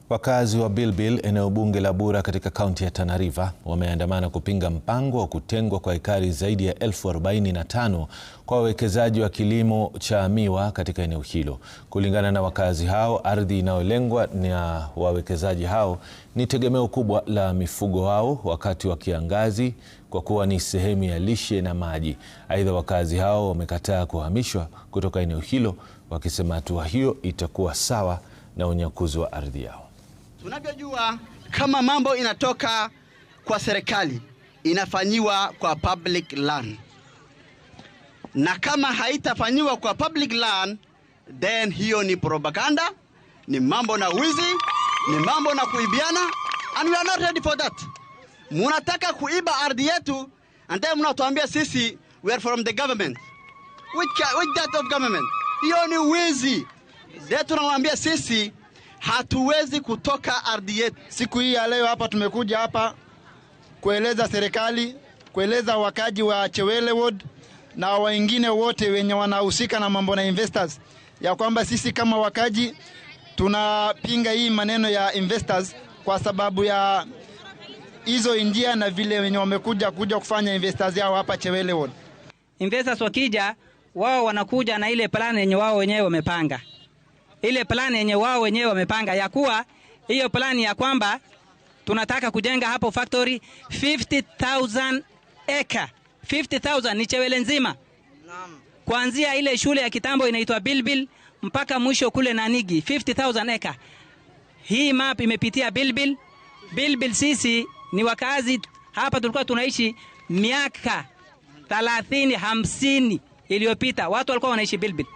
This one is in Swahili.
Wakazi wa Bilbil, eneo bunge la Bura katika kaunti ya Tana River, wameandamana kupinga mpango wa kutengwa kwa ekari zaidi ya 45,000 kwa wawekezaji wa kilimo cha miwa katika eneo hilo. Kulingana na wakazi hao, ardhi inayolengwa na wawekezaji hao ni tegemeo kubwa la mifugo wao wakati wa kiangazi kwa kuwa ni sehemu ya lishe na maji. Aidha, wakazi hao wamekataa kuhamishwa kutoka eneo hilo, wakisema hatua hiyo itakuwa sawa na unyakuzi wa ardhi yao. Tunavyojua, kama mambo inatoka kwa serikali inafanyiwa kwa public land, na kama haitafanyiwa kwa public land, then hiyo ni propaganda, ni mambo na wizi, ni mambo na kuibiana, and we are not ready for that. Munataka kuiba ardhi yetu and then mnatuambia sisi we are from the government. Which that of government? Hiyo ni wizi. Ndio tunawaambia sisi hatuwezi kutoka ardhi yetu. Siku hii ya leo hapa tumekuja hapa kueleza serikali, kueleza wakaji wa Chewele Ward na wengine wote wenye wanahusika na mambo na investors, ya kwamba sisi kama wakaji tunapinga hii maneno ya investors kwa sababu ya hizo njia na vile wenye wamekuja kufanya investors yao hapa Chewele Ward. Investors wakija, wao wanakuja na ile plan yenye wao wenyewe wamepanga. Ile plan yenye wao wenyewe wamepanga ya kuwa hiyo plan ya kwamba tunataka kujenga hapo factory 50,000 acre. 50,000 ni Chewele nzima. Kuanzia ile shule ya kitambo inaitwa Bilbil mpaka mwisho kule Nanigi, 50,000 acre. Hii map imepitia Bilbil. Bilbil sisi ni wakazi hapa, tulikuwa tunaishi miaka 30-50 iliyopita. Watu walikuwa wanaishi Bilbil.